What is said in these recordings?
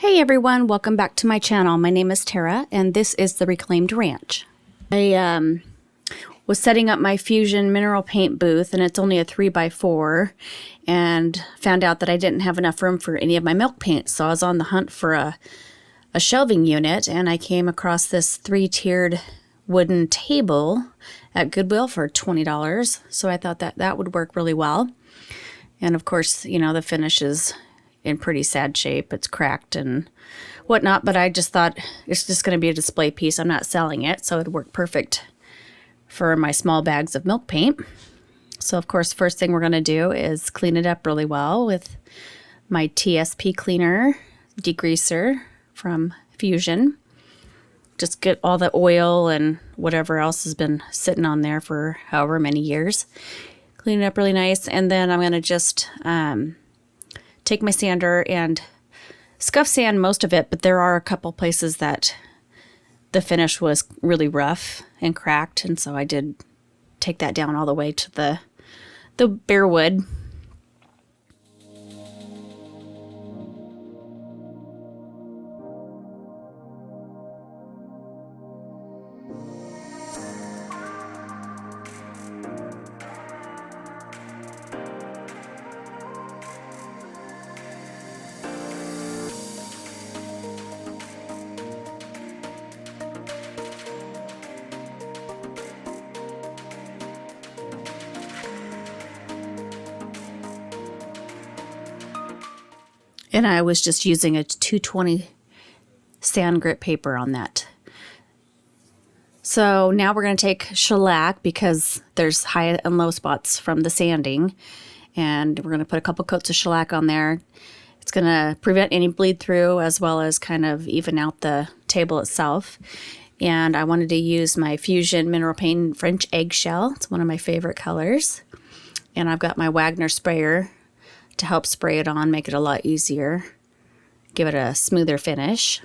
Hey everyone, welcome back to my channel. My name is Tara and this is the Reclaimed Ranch. I was setting up my Fusion mineral paint booth and it's only a 3x4 and found out that I didn't have enough room for any of my milk paints. So I was on the hunt for a shelving unit and I came across this 3-tiered wooden table at Goodwill for $20. So I thought that would work really well. And of course, you know, the finish is in pretty sad shape. It's cracked and whatnot, but I just thought it's just going to be a display piece. I'm not selling it, so it'd work perfect for my small bags of milk paint. So of course, first thing we're going to do is clean it up really well with my TSP cleaner degreaser from Fusion. Just get all the oil and whatever else has been sitting on there for however many years. Clean it up really nice, and then I'm going to just take my sander and scuff sand most of it, but there are a couple places that the finish was really rough and cracked, and so I did take that down all the way to the bare wood. And I was just using a 220 sand grit paper on that. So now we're going to take shellac because there's high and low spots from the sanding. And we're going to put a couple coats of shellac on there. It's going to prevent any bleed through as well as kind of even out the table itself. And I wanted to use my Fusion Mineral Paint French Eggshell. It's one of my favorite colors. And I've got my Wagner sprayer to help spray it on, make it a lot easier, give it a smoother finish.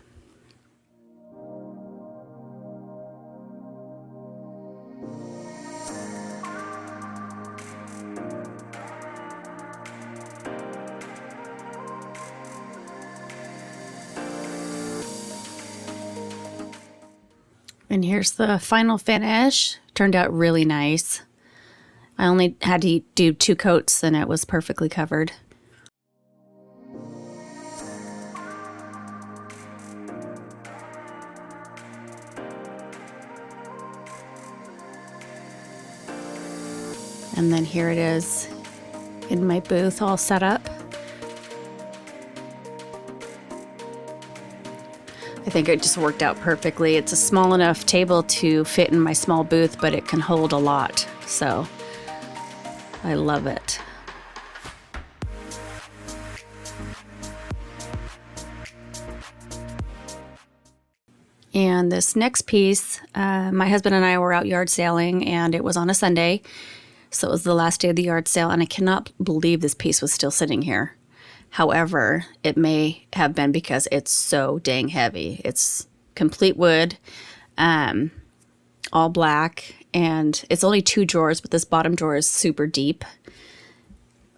And here's the final finish. Turned out really nice. I only had to do 2 coats and it was perfectly covered. And then here it is in my booth all set up. I think it just worked out perfectly. It's a small enough table to fit in my small booth, but it can hold a lot. So I love it. And this next piece, my husband and I were out yard sailing and it was on a Sunday. So it was the last day of the yard sale and I cannot believe this piece was still sitting here. However, it may have been because it's so dang heavy. It's complete wood, all black, and it's only 2 drawers, but this bottom drawer is super deep.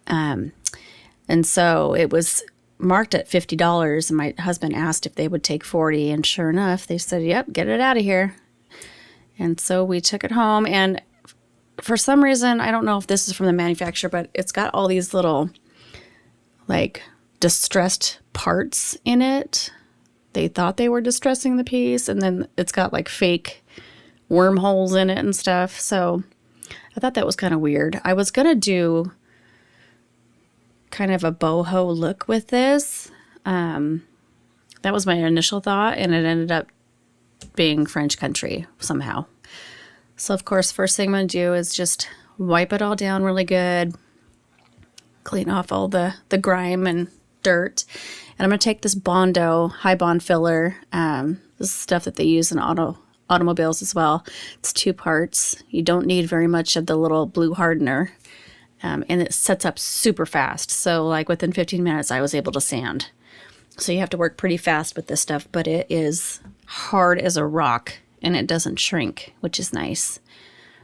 And so it was marked at $50 and my husband asked if they would take $40, and sure enough, they said, yep, get it out of here. And so we took it home, and for some reason, I don't know if this is from the manufacturer, but it's got all these little like distressed parts in it. They thought they were distressing the piece, and then it's got like fake wormholes in it and stuff. So I thought that was kind of weird. I was gonna do kind of a boho look with this. That was my initial thought, and it ended up being French country somehow. So of course, first thing I'm gonna do is just wipe it all down really good, clean off all the grime and dirt. And I'm going to take this Bondo high bond filler. This is stuff that they use in automobiles as well. It's 2 parts. You don't need very much of the little blue hardener. And it sets up super fast. So like within 15 minutes, I was able to sand. So you have to work pretty fast with this stuff, but it is hard as a rock and it doesn't shrink, which is nice.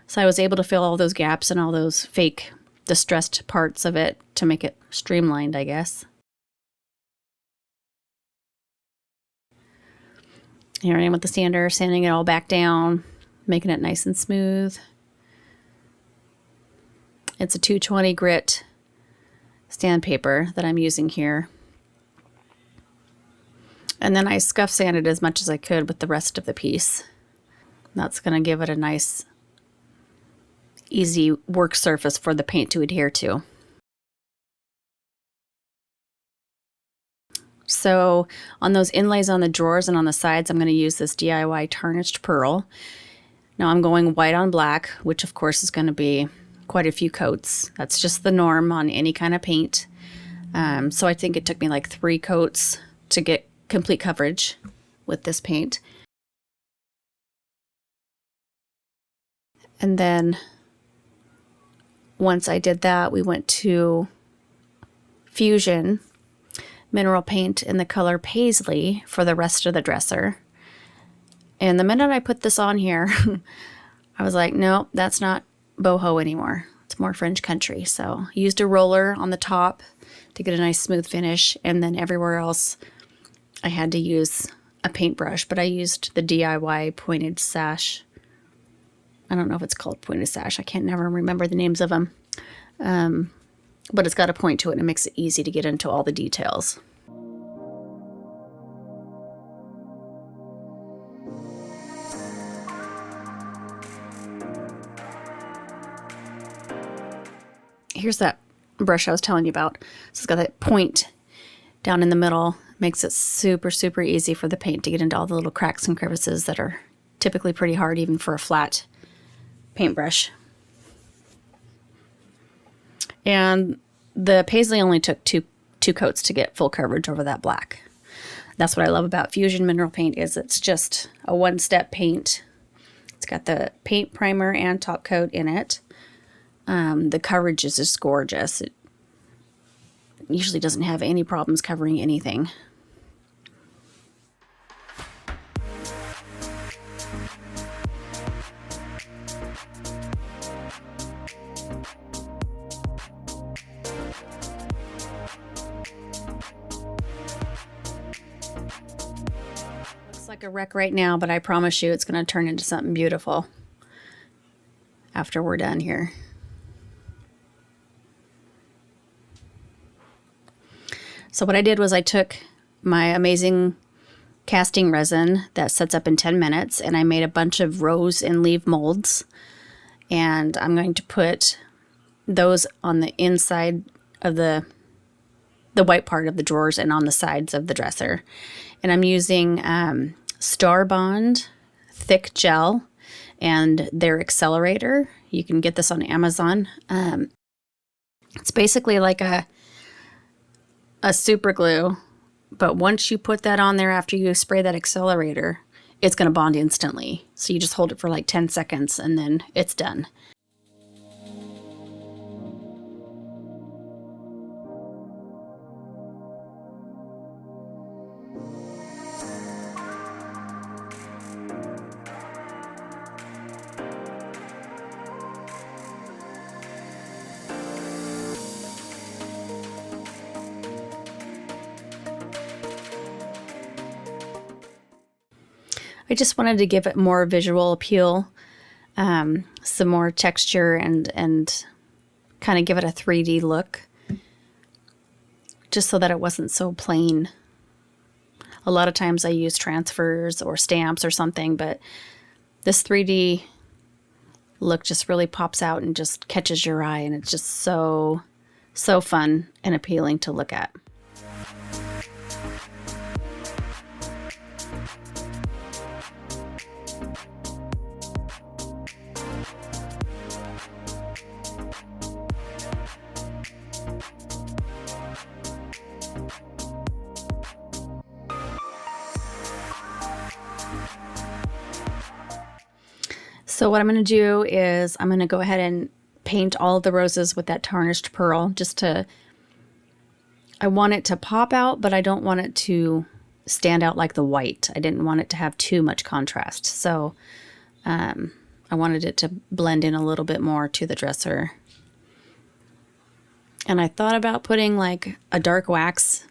So I was able to fill all those gaps and all those fake distressed parts of it to make it streamlined, I guess. Here I am with the sander, sanding it all back down, making it nice and smooth. It's a 220 grit sandpaper that I'm using here. And then I scuff sanded as much as I could with the rest of the piece. That's going to give it a nice, easy work surface for the paint to adhere to. So on those inlays on the drawers and on the sides, I'm going to use this DIY tarnished pearl. Now I'm going white on black, which of course is going to be quite a few coats. That's just the norm on any kind of paint. So I think it took me like 3 coats to get complete coverage with this paint. And then once I did that, we went to Fusion mineral paint in the color Paisley for the rest of the dresser. And the minute I put this on here, I was like, no, that's not boho anymore. It's more French country. So I used a roller on the top to get a nice smooth finish. And then everywhere else, I had to use a paintbrush, but I used the DIY pointed sash. I don't know if it's called pointed sash. I can't never remember the names of them. But it's got a point to it and it makes it easy to get into all the details. Here's that brush I was telling you about. So it's got that point down in the middle. Makes it super, super easy for the paint to get into all the little cracks and crevices that are typically pretty hard even for a flat paintbrush. And the Paisley only took two coats to get full coverage over that black. That's what I love about Fusion mineral paint is it's just a one-step paint. It's got the paint primer and top coat in it. The coverage is just gorgeous. It usually doesn't have any problems covering anything. Looks like a wreck right now, but I promise you it's going to turn into something beautiful after we're done here. So what I did was I took my amazing casting resin that sets up in 10 minutes and I made a bunch of rose and leaf molds. And I'm going to put those on the inside of the white part of the drawers and on the sides of the dresser. And I'm using Star Bond thick gel and their accelerator. You can get this on Amazon. It's basically like a super glue, but once you put that on there after you spray that accelerator, it's going to bond instantly. So you just hold it for like 10 seconds and then it's done. I just wanted to give it more visual appeal, some more texture, and kind of give it a 3D look, just so that it wasn't so plain. A lot of times I use transfers or stamps or something, but this 3D look just really pops out and just catches your eye, and it's just so fun and appealing to look at. So what I'm going to do is I'm going to go ahead and paint all of the roses with that tarnished pearl I want it to pop out, but I don't want it to stand out like the white. I didn't want it to have too much contrast. So I wanted it to blend in a little bit more to the dresser. And I thought about putting like a dark wax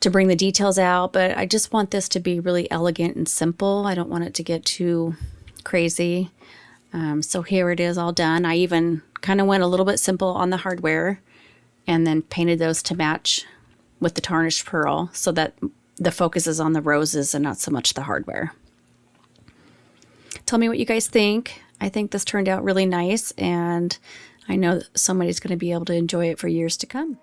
to bring the details out, but I just want this to be really elegant and simple. I don't want it to get too crazy. So here it is all done. I even kind of went a little bit simple on the hardware and then painted those to match with the tarnished pearl so that the focus is on the roses and not so much the hardware. Tell me what you guys think. I think this turned out really nice, and I know that somebody's going to be able to enjoy it for years to come.